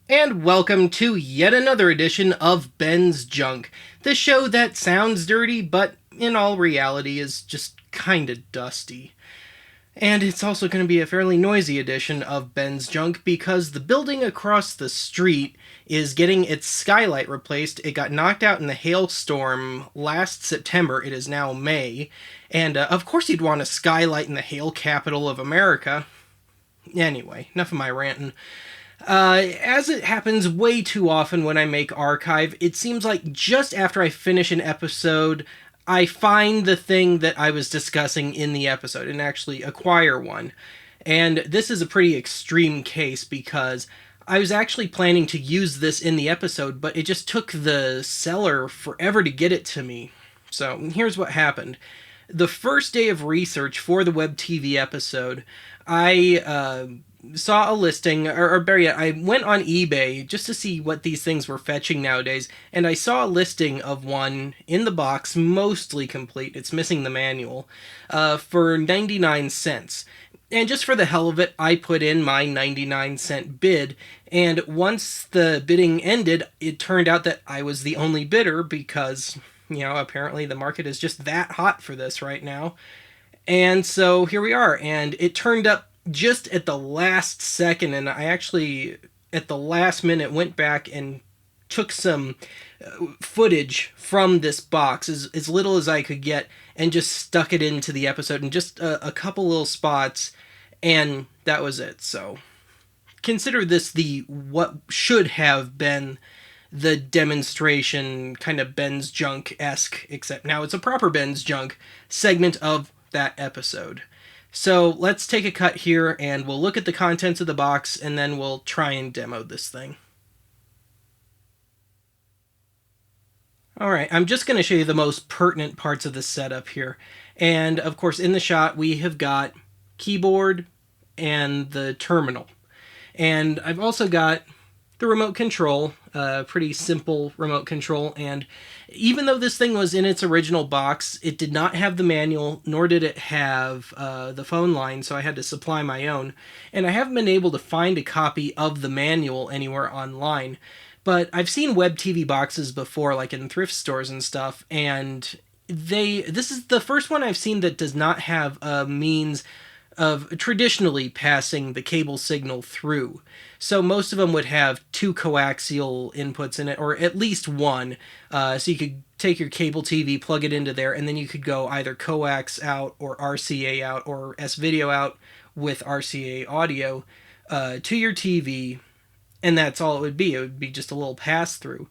And welcome to yet another edition of Ben's Junk, the show that sounds dirty, but in all reality is just kinda dusty. And it's also going to be a fairly noisy edition of Ben's Junk because the building across the street is getting its skylight replaced. It got knocked out in the hailstorm last September. It is now May. And of course, you'd want a skylight in the hail capital of America. Anyway, enough of my ranting. As it happens way too often when I make archive, it seems like just after I finish an episode, I find the thing that I was discussing in the episode and actually acquire one. And this is a pretty extreme case because I was actually planning to use this in the episode, but it just took the seller forever to get it to me. So here's what happened. The first day of research for the WebTV episode, I saw a listing, or better yet, I went on eBay just to see what these things were fetching nowadays, and I saw a listing of one in the box, mostly complete, it's missing the manual, for 99 cents. And just for the hell of it, I put in my 99-cent bid, and once the bidding ended, it turned out that I was the only bidder because, apparently the market is just that hot for this right now. And so here we are, and it turned up just at the last second, and I actually, at the last minute, went back and took some footage from this box, as little as I could get, and just stuck it into the episode in just a couple little spots, and that was it. So consider this the what should have been the demonstration, kind of Ben's Junk-esque, except now it's a proper Ben's Junk segment of that episode. So let's take a cut here and we'll look at the contents of the box and then we'll try and demo this thing. Alright, I'm just going to show you the most pertinent parts of the setup here. And of course in the shot we have got keyboard and the terminal. And I've also got the remote control, pretty simple remote control, and even though this thing was in its original box, it did not have the manual, nor did it have the phone line, so I had to supply my own. And I haven't been able to find a copy of the manual anywhere online, but I've seen WebTV boxes before, like in thrift stores and stuff, and this is the first one I've seen that does not have a means of traditionally passing the cable signal through. So most of them would have two coaxial inputs in it, or at least one. So you could take your cable TV, plug it into there, and then you could go either coax out or RCA out or S-video out with RCA audio to your TV, and that's all it would be. It would be just a little pass-through.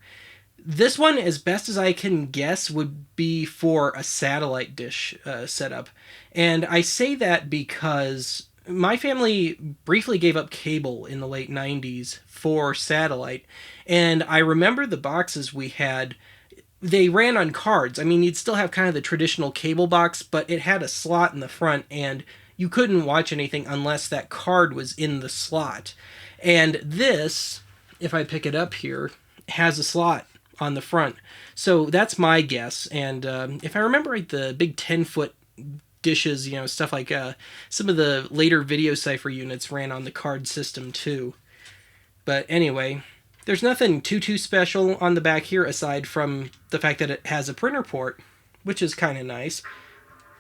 This one, as best as I can guess, would be for a satellite dish setup. And I say that because my family briefly gave up cable in the late 90s for satellite. And I remember the boxes we had, they ran on cards. I mean, you'd still have kind of the traditional cable box, but it had a slot in the front, and you couldn't watch anything unless that card was in the slot. And this, if I pick it up here, has a slot on the front. So that's my guess. And if I remember right, the big 10-foot dishes, stuff like some of the later video cipher units ran on the card system too. But anyway, there's nothing too special on the back here aside from the fact that it has a printer port, which is kind of nice.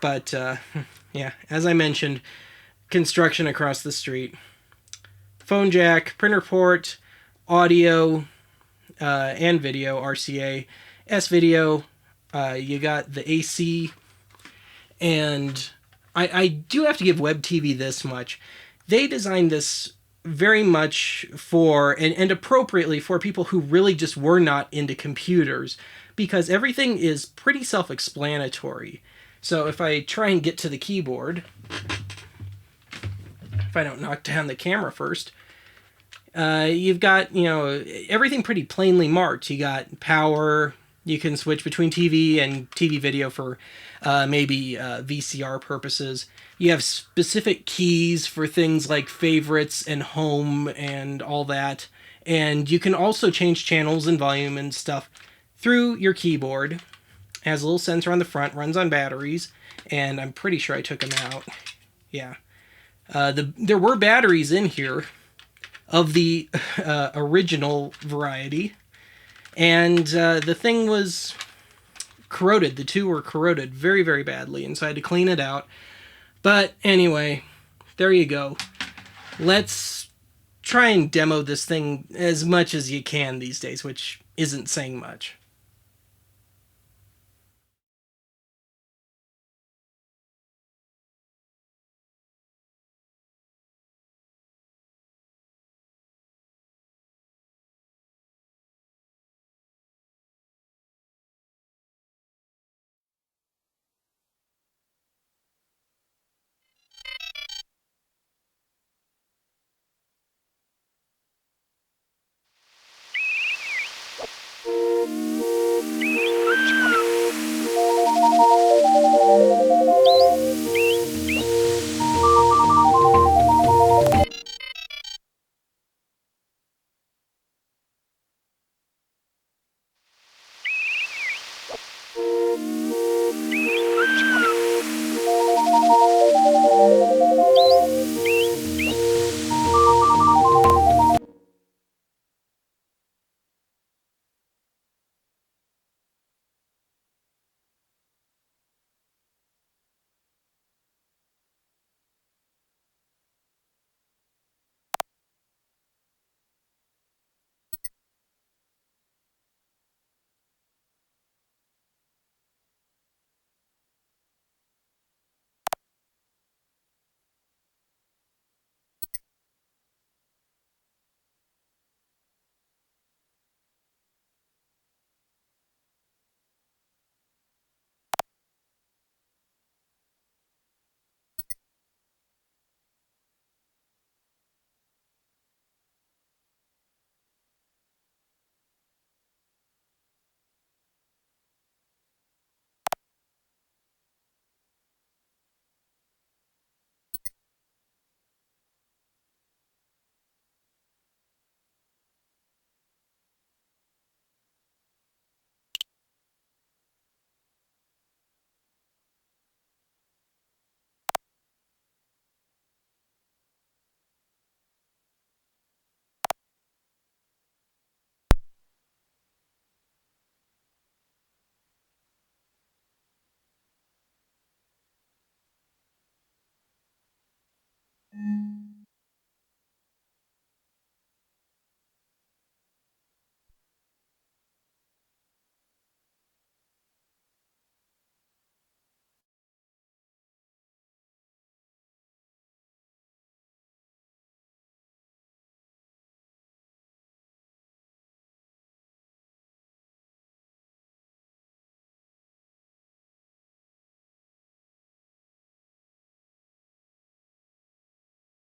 But yeah, as I mentioned, construction across the street. Phone jack, printer port, audio, and video, RCA, S-video, you got the AC, and I do have to give WebTV this much. They designed this very much for, and appropriately for people who really just were not into computers, because everything is pretty self-explanatory. So if I try and get to the keyboard, if I don't knock down the camera first, you've got, everything pretty plainly marked. You got power, you can switch between TV and TV video for maybe VCR purposes. You have specific keys for things like favorites and home and all that. And you can also change channels and volume and stuff through your keyboard. It has a little sensor on the front, runs on batteries, and I'm pretty sure I took them out. Yeah. There were batteries in here. of the original variety, and the thing was corroded. The two were corroded very, very badly, and so I had to clean it out. But anyway, there you go. Let's try and demo this thing as much as you can these days, which isn't saying much.